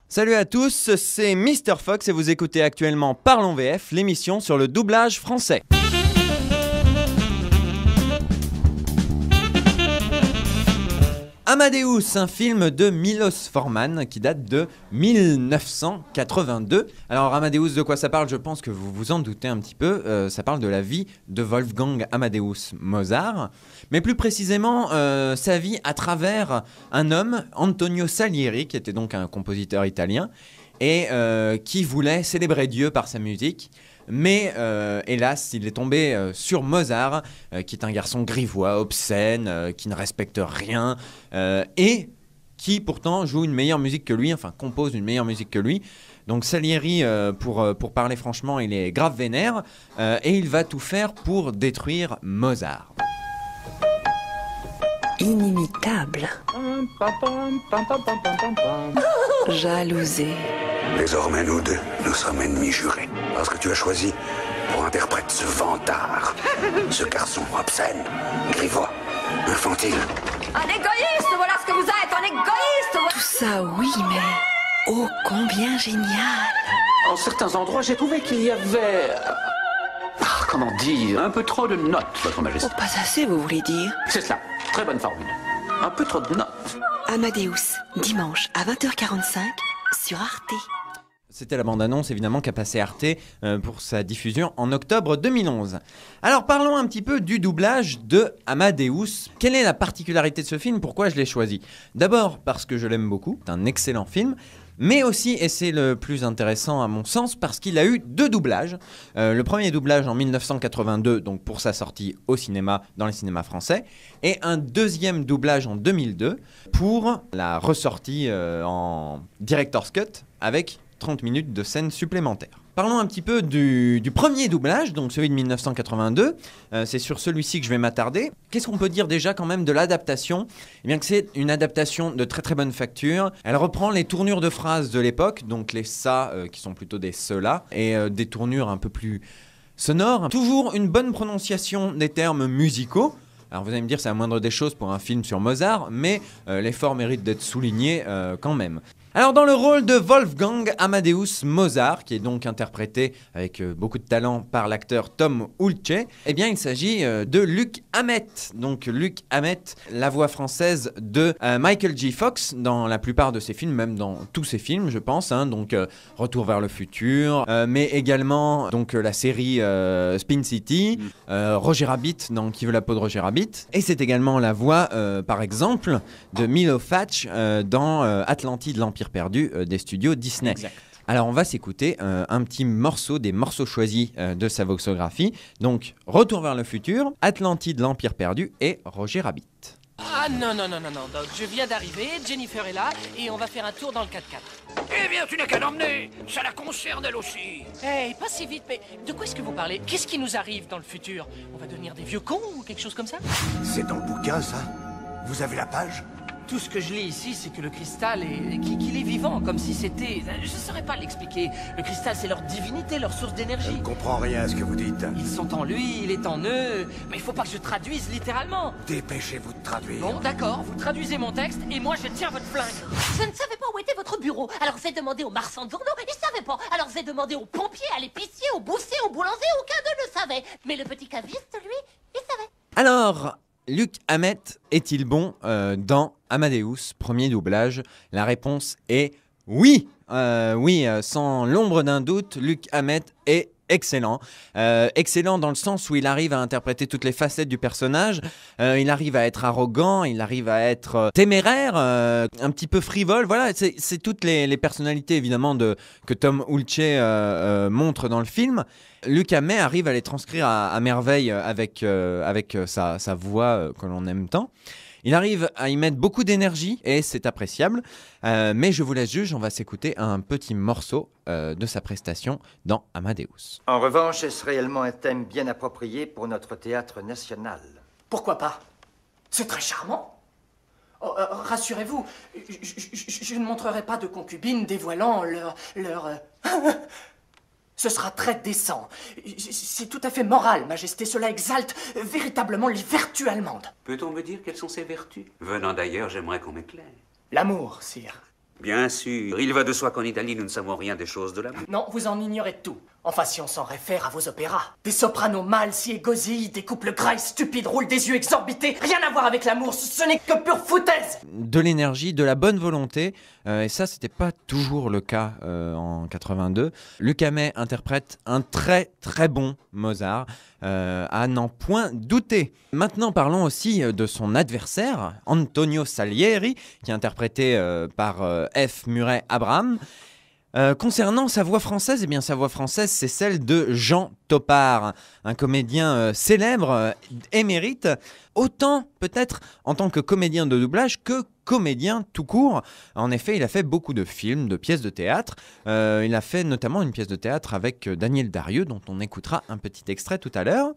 Salut à tous, c'est Mr Fox et vous écoutez actuellement Parlons VF, l'émission sur le doublage français. Amadeus, un film de Milos Forman qui date de 1982. Alors Amadeus, de quoi ça parle? Je pense que vous vous en doutez un petit peu. Ça parle de la vie de Wolfgang Amadeus Mozart, mais plus précisément sa vie à travers un homme, Antonio Salieri, qui était donc un compositeur italien et qui voulait célébrer Dieu par sa musique. Mais hélas, il est tombé sur Mozart, qui est un garçon grivois, obscène, qui ne respecte rien, et qui pourtant joue une meilleure musique que lui, enfin compose une meilleure musique que lui. Donc Salieri, pour parler franchement, il est grave vénère, et il va tout faire pour détruire Mozart. Inimitable. Jalousé. Désormais, nous deux, nous sommes ennemis jurés. Parce que tu as choisi pour interprète ce vantard, ce garçon obscène, grivois, infantile. Un égoïste, voilà ce que vous êtes, un égoïste. Tout ça, oui, mais oh, combien génial. En certains endroits, j'ai trouvé qu'il y avait... comment dire? Un peu trop de notes, votre majesté. Oh, pas assez, vous voulez dire? C'est cela, très bonne formule. Un peu trop de notes. Amadeus, dimanche à 20h45 sur Arte. C'était la bande-annonce évidemment qu'a passé Arte pour sa diffusion en octobre 2011. Alors parlons un petit peu du doublage de Amadeus. Quelle est la particularité de ce film? Pourquoi je l'ai choisi? D'abord parce que je l'aime beaucoup, c'est un excellent film. Mais aussi, et c'est le plus intéressant à mon sens, parce qu'il a eu deux doublages. Le premier doublage en 1982, donc pour sa sortie au cinéma, dans les cinémas français, et un deuxième doublage en 2002 pour la ressortie en Director's Cut avec 30 minutes de scènes supplémentaires. Parlons un petit peu du premier doublage, donc celui de 1982. C'est sur celui-ci que je vais m'attarder. Qu'est-ce qu'on peut dire déjà quand même de l'adaptation? Eh bien que c'est une adaptation de très très bonne facture. Elle reprend les tournures de phrases de l'époque, donc les ça qui sont plutôt des cela, et des tournures un peu plus sonores. Toujours une bonne prononciation des termes musicaux. Alors vous allez me dire c'est la moindre des choses pour un film sur Mozart, mais l'effort mérite d'être souligné quand même. Alors dans le rôle de Wolfgang Amadeus Mozart, qui est donc interprété avec beaucoup de talent par l'acteur Tom Hulce, eh bien il s'agit de Luc Hamet. Donc Luc Hamet, la voix française de Michael J. Fox dans la plupart de ses films, même dans tous ses films je pense, hein, donc Retour vers le futur, mais également donc la série Spin City, Roger Rabbit dans Qui veut la peau de Roger Rabbit, et c'est également la voix par exemple de Milo Fatch dans Atlantide, l'Empire perdu des studios Disney. Exact. Alors on va s'écouter un petit morceau des morceaux choisis de sa voxographie. Donc Retour vers le futur, Atlantide, l'Empire perdu et Roger Rabbit. Ah non, Doc, je viens d'arriver, Jennifer est là et on va faire un tour dans le 4x4. Eh bien, tu n'as qu'à l'emmener, ça la concerne elle aussi. Hey, pas si vite, mais de quoi est-ce que vous parlez? Qu'est-ce qui nous arrive dans le futur? On va devenir des vieux cons ou quelque chose comme ça? C'est dans le bouquin, ça? Vous avez la page? Tout ce que je lis ici, c'est que le cristal qu'il est vivant, comme si c'était... Je ne saurais pas l'expliquer. Le cristal, c'est leur divinité, leur source Je d'énergie. ne comprends rien à ce que vous dites. Ils sont en lui, il est en eux. Mais il faut pas que je traduise littéralement. Dépêchez-vous de traduire. Bon, d'accord, vous traduisez mon texte et moi je tiens votre flingue. Je ne savais pas où était votre bureau. Alors j'ai demandé aux marchands de journaux, ils savaient pas. Alors j'ai demandé aux pompiers, à l'épicier, au boucher, au boulanger, aucun d'eux ne savait. Mais le petit caviste, lui, il savait. Alors, Luc Hamet est-il bon dans Amadeus, premier doublage? La réponse est oui. Sans l'ombre d'un doute, Luc Hamet est excellent. Excellent dans le sens où il arrive à interpréter toutes les facettes du personnage. Il arrive à être arrogant, il arrive à être téméraire, un petit peu frivole. Voilà, c'est toutes les personnalités évidemment que Tom Hulce montre dans le film. Luc Hamet arrive à les transcrire à merveille avec sa voix que l'on aime tant. Il arrive à y mettre beaucoup d'énergie et c'est appréciable. Mais je vous laisse juger, on va s'écouter un petit morceau de sa prestation dans Amadeus. En revanche, est-ce réellement un thème bien approprié pour notre théâtre national? Pourquoi pas? C'est très charmant. Oh, rassurez-vous, je ne montrerai pas de concubines dévoilant leur Ce sera très décent. C'est tout à fait moral, Majesté. Cela exalte véritablement les vertus allemandes. Peut-on me dire quelles sont ces vertus? Venant d'ailleurs, j'aimerais qu'on m'éclaire. L'amour, sire. Bien sûr, il va de soi qu'en Italie, nous ne savons rien des choses de l'amour. Non, vous en ignorez tout. Enfin, si on s'en réfère à vos opéras. Des sopranos mâles si égosillent, des couples gras et stupides roulent des yeux exorbités. Rien à voir avec l'amour, ce n'est que pure foutaise. De l'énergie, de la bonne volonté, et ça c'était pas toujours le cas en 82. Luc Hamet interprète un très très bon Mozart, à n'en point douter. Maintenant parlons aussi de son adversaire, Antonio Salieri, qui est interprété par F. Murray Abraham. Concernant sa voix française, eh bien sa voix française c'est celle de Jean Topart, un comédien célèbre, émérite, autant peut-être en tant que comédien de doublage que comédien tout court. En effet, il a fait beaucoup de films, de pièces de théâtre. Il a fait notamment une pièce de théâtre avec Daniel Darieux, dont on écoutera un petit extrait tout à l'heure.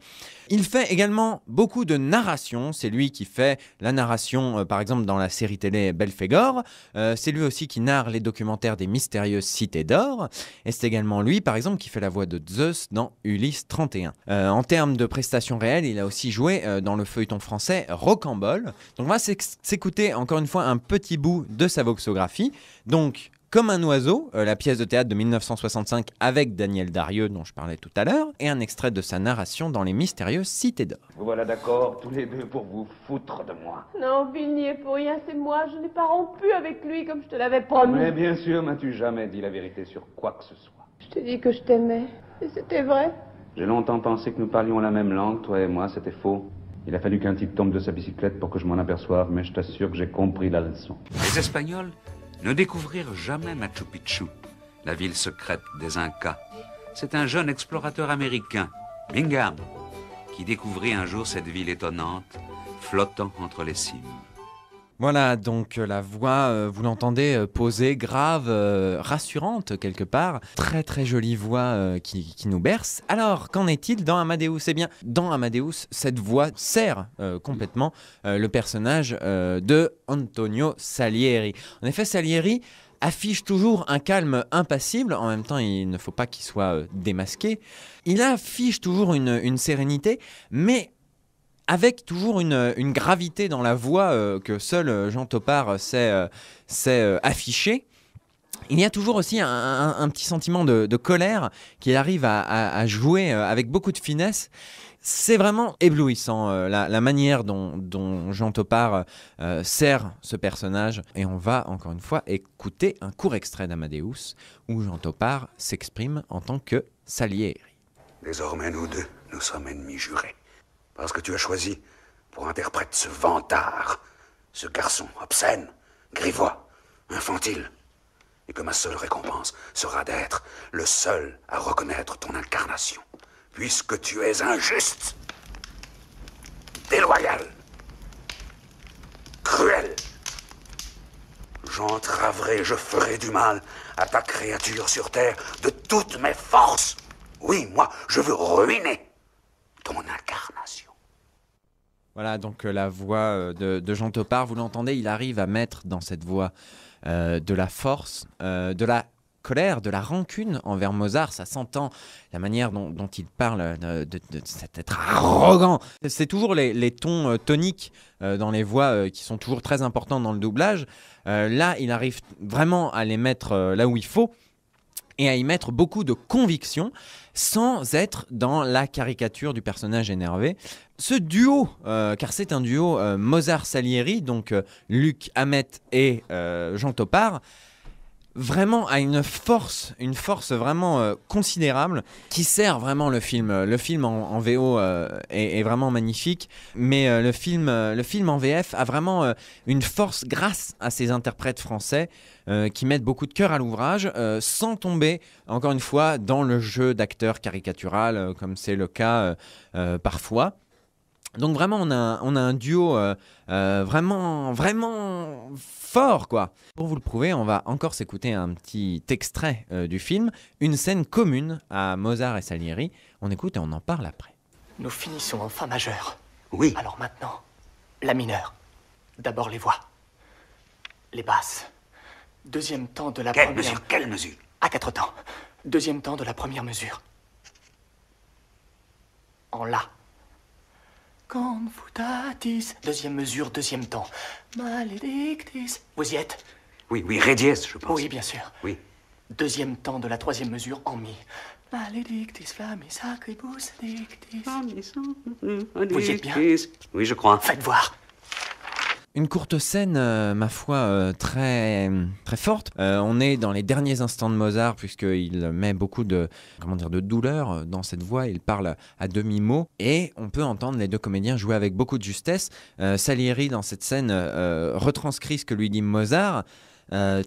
Il fait également beaucoup de narration. C'est lui qui fait la narration, par exemple, dans la série télé Belphégor. C'est lui aussi qui narre les documentaires des mystérieuses cités d'or. Et c'est également lui, par exemple, qui fait la voix de Zeus dans Ulysse 31. En termes de prestations réelles, il a aussi joué dans le feuilleton français Rocambole. Donc on va s'écouter encore une fois un petit bout de sa voxographie. Donc, Comme un oiseau, la pièce de théâtre de 1965 avec Daniel Darieux dont je parlais tout à l'heure, et un extrait de sa narration dans les mystérieuses cités d'or. Vous voilà d'accord, tous les deux, pour vous foutre de moi. Non, Bill n'y est pour rien, c'est moi. Je n'ai pas rompu avec lui comme je te l'avais promis. Mais bien sûr, m'as-tu jamais dit la vérité sur quoi que ce soit? Je t'ai dit que je t'aimais, et c'était vrai. J'ai longtemps pensé que nous parlions la même langue, toi et moi, c'était faux. Il a fallu qu'un type tombe de sa bicyclette pour que je m'en aperçoive, mais je t'assure que j'ai compris la leçon. Les Espagnols ne découvrirent jamais Machu Picchu, la ville secrète des Incas. C'est un jeune explorateur américain, Bingham, qui découvrit un jour cette ville étonnante, flottant entre les cimes. Voilà, donc la voix, vous l'entendez, posée, grave, rassurante quelque part. Très très jolie voix qui nous berce. Alors, qu'en est-il dans Amadeus? Eh bien, dans Amadeus, cette voix sert complètement le personnage de Antonio Salieri. En effet, Salieri affiche toujours un calme impassible. En même temps, il ne faut pas qu'il soit démasqué. Il affiche toujours une sérénité, mais avec toujours une gravité dans la voix que seul Jean Topart sait afficher. Il y a toujours aussi un petit sentiment de colère qu'il arrive à jouer avec beaucoup de finesse. C'est vraiment éblouissant la manière dont Jean Topart sert ce personnage. Et on va encore une fois écouter un court extrait d'Amadeus où Jean Topart s'exprime en tant que Salieri. Désormais, nous deux, nous sommes ennemis jurés. Parce que tu as choisi pour interprète ce vantard, ce garçon obscène, grivois, infantile, et que ma seule récompense sera d'être le seul à reconnaître ton incarnation, puisque tu es injuste, déloyal, cruel. J'entraverai, je ferai du mal à ta créature sur terre de toutes mes forces. Oui, moi, je veux ruiner ton incarnation. Voilà, donc la voix de Jean Topart, vous l'entendez, il arrive à mettre dans cette voix de la force, de la colère, de la rancune envers Mozart. Ça s'entend, la manière dont il parle, de cet être arrogant. C'est toujours les tons toniques dans les voix qui sont toujours très importants dans le doublage. Là, il arrive vraiment à les mettre là où il faut et à y mettre beaucoup de conviction sans être dans la caricature du personnage énervé. Ce duo, car c'est un duo Mozart-Salieri, donc Luc Hamet et Jean Topart, vraiment a une force vraiment considérable qui sert vraiment le film. Le film en VO est vraiment magnifique, mais le film en VF a vraiment une force grâce à ces interprètes français qui mettent beaucoup de cœur à l'ouvrage sans tomber, encore une fois, dans le jeu d'acteur caricatural comme c'est le cas parfois. Donc vraiment, on a un duo vraiment fort, quoi. Pour vous le prouver, on va encore s'écouter un petit extrait du film, une scène commune à Mozart et Salieri. On écoute et on en parle après. Nous finissons en fa majeur. Oui. Alors maintenant, la mineure. D'abord les voix. Les basses. Deuxième temps de la Quelle première... mesure? Quelle mesure? À 4 temps. Deuxième temps de la première mesure. En la. Confutatis. Deuxième mesure, deuxième temps. Maledictis. Vous y êtes? Oui, ré dièse, je pense. Oui, bien sûr. Oui. Deuxième temps de la troisième mesure en mi. Maledictis flammis sacribus dictis. Vous y êtes bien? Oui, je crois. Faites voir. Une courte scène, ma foi, très forte. On est dans les derniers instants de Mozart, puisqu'il met beaucoup de douleur dans cette voix. Il parle à demi-mot. Et on peut entendre les deux comédiens jouer avec beaucoup de justesse. Salieri, dans cette scène, retranscrit ce que lui dit Mozart,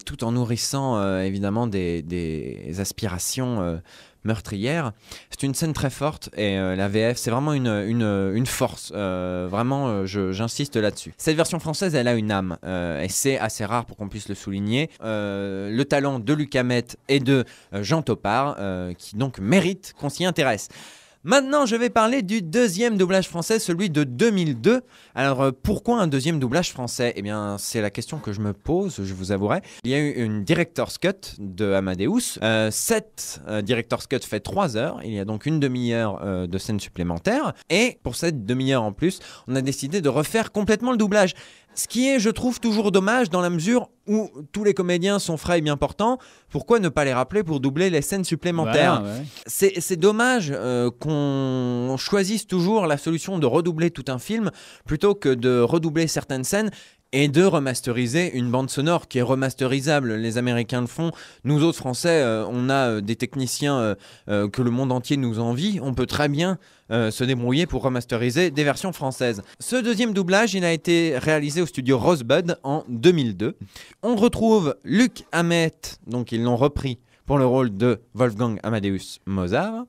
tout en nourrissant évidemment des aspirations meurtrière. C'est une scène très forte et la VF, c'est vraiment une force. Vraiment, j'insiste là-dessus. Cette version française, elle a une âme et c'est assez rare pour qu'on puisse le souligner. Le talent de Luc Hamet et de Jean Topart qui donc mérite qu'on s'y intéresse. Maintenant, je vais parler du deuxième doublage français, celui de 2002. Alors, pourquoi un deuxième doublage français ? Eh bien, c'est la question que je me pose, je vous avouerai. Il y a eu une Director's Cut de Amadeus. Cette Director's Cut fait 3 heures. Il y a donc une demi-heure de scènes supplémentaires. Et pour cette demi-heure en plus, on a décidé de refaire complètement le doublage. Ce qui est, je trouve, toujours dommage dans la mesure où tous les comédiens sont frais et bien portants. Pourquoi ne pas les rappeler pour doubler les scènes supplémentaires ? Voilà, ouais. C'est dommage qu'on choisisse toujours la solution de redoubler tout un film plutôt que de redoubler certaines scènes et de remasteriser une bande sonore qui est remasterisable. Les Américains le font. Nous autres Français, on a des techniciens que le monde entier nous envie. On peut très bien se débrouiller pour remasteriser des versions françaises. Ce deuxième doublage, il a été réalisé au studio Rosebud en 2002. On retrouve Luc Hamet, donc ils l'ont repris pour le rôle de Wolfgang Amadeus Mozart.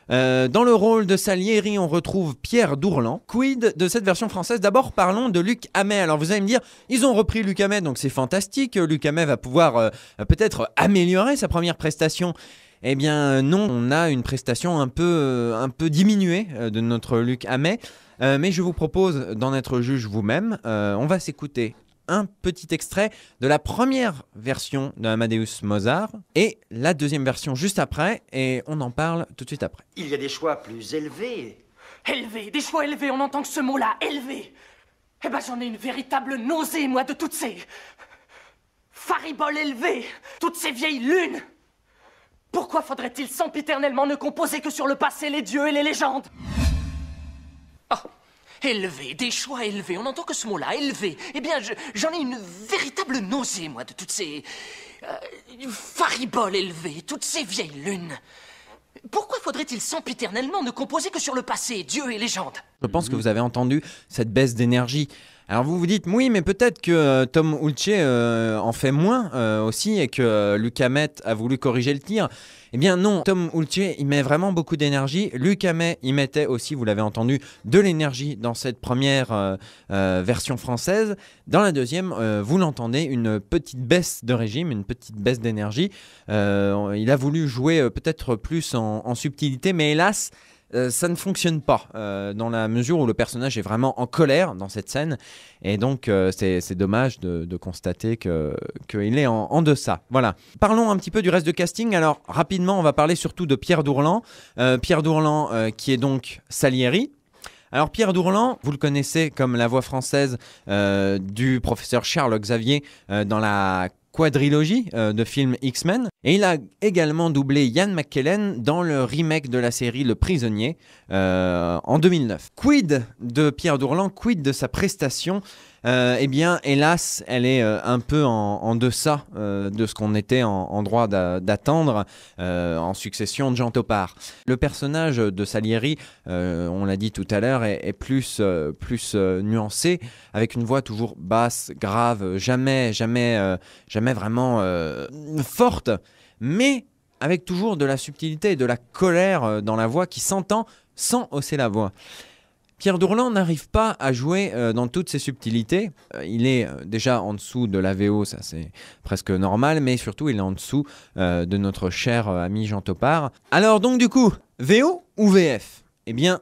Dans le rôle de Salieri, on retrouve Pierre Dourlan. Quid de cette version française ? D'abord, parlons de Luc Hamet. Alors, vous allez me dire, ils ont repris Luc Hamet, donc c'est fantastique. Luc Hamet va pouvoir peut-être améliorer sa première prestation. Eh bien, non, on a une prestation un peu diminuée de notre Luc Hamet. Mais je vous propose d'en être juge vous-même. On va s'écouter un petit extrait de la première version de Amadeus Mozart et la deuxième version juste après, et on en parle tout de suite après. Il y a des choix plus élevés. Élevé, des choix élevés, on entend que ce mot-là, élevé. Eh ben j'en ai une véritable nausée, moi, de toutes ces fariboles élevées, toutes ces vieilles lunes. Pourquoi faudrait-il sempiternellement ne composer que sur le passé, les dieux et les légendes ? Oh, élevé, des choix élevés, on n'entend que ce mot-là, élevé. Eh bien, j'en ai une véritable nausée, moi, de toutes ces fariboles élevées, toutes ces vieilles lunes. Pourquoi faudrait-il sempiternellement ne composer que sur le passé, dieux et légendes ? Je pense que vous avez entendu cette baisse d'énergie. Alors vous vous dites, oui, mais peut-être que Tom Hulce en fait moins aussi et que Luc Hamet a voulu corriger le tir. Eh bien non, Tom Hulce, il met vraiment beaucoup d'énergie. Luc Hamet, il mettait aussi, vous l'avez entendu, de l'énergie dans cette première version française. Dans la deuxième, vous l'entendez, une petite baisse de régime, une petite baisse d'énergie. Il a voulu jouer peut-être plus en subtilité, mais hélas, ça ne fonctionne pas dans la mesure où le personnage est vraiment en colère dans cette scène et donc c'est dommage de constater qu'il est en deçà. Voilà. Parlons un petit peu du reste de casting. Alors rapidement, on va parler surtout de Pierre Dourlan. Pierre Dourlan qui est donc Salieri. Alors Pierre Dourlan, vous le connaissez comme la voix française du professeur Charles Xavier dans la quadrilogie de films X-Men. Et il a également doublé Ian McKellen dans le remake de la série Le Prisonnier en 2009. Quid de Pierre Dourlan, quid de sa prestation ? Eh bien, hélas, elle est un peu en deçà de ce qu'on était en droit d'attendre en succession de Jean Topart. Le personnage de Salieri, on l'a dit tout à l'heure, est plus nuancé, avec une voix toujours basse, grave, jamais vraiment forte, mais avec toujours de la subtilité et de la colère dans la voix qui s'entend sans hausser la voix. Pierre Dourlan n'arrive pas à jouer dans toutes ses subtilités. Il est déjà en dessous de la VO, ça c'est presque normal, mais surtout il est en dessous de notre cher ami Jean Topart. Alors donc du coup, VO ou VF ? Eh bien,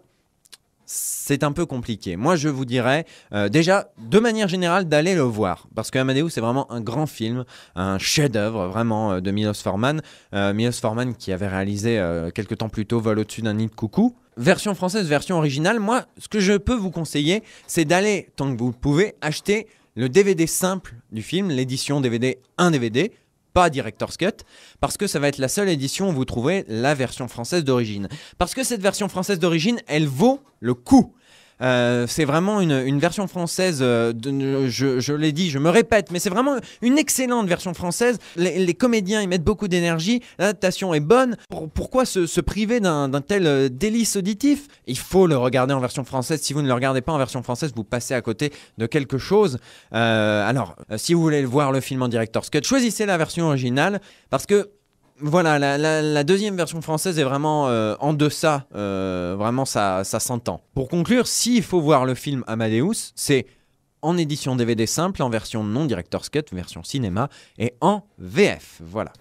c'est un peu compliqué. Moi, je vous dirais déjà, de manière générale, d'aller le voir. Parce que Amadeus, c'est vraiment un grand film, un chef-d'œuvre vraiment de Milos Forman. Milos Forman qui avait réalisé quelques temps plus tôt Vol au-dessus d'un nid de coucou. Version française, version originale. Moi, ce que je peux vous conseiller, c'est d'aller, tant que vous le pouvez, acheter le DVD simple du film, l'édition DVD 1 DVD, pas Director's Cut, parce que ça va être la seule édition où vous trouverez la version française d'origine. Parce que cette version française d'origine, elle vaut le coup. C'est vraiment une version française, je l'ai dit, je me répète, mais c'est vraiment une excellente version française. Les comédiens, ils mettent beaucoup d'énergie, l'adaptation est bonne. Pourquoi se priver d'un tel délice auditif? Il faut le regarder en version française. Si vous ne le regardez pas en version française, vous passez à côté de quelque chose. Si vous voulez voir le film en Director's Cut, choisissez la version originale, parce que voilà, la deuxième version française est vraiment en deçà, vraiment ça s'entend. Pour conclure, s'il faut voir le film Amadeus, c'est en édition DVD simple, en version non Director's Cut, version cinéma, et en VF, voilà.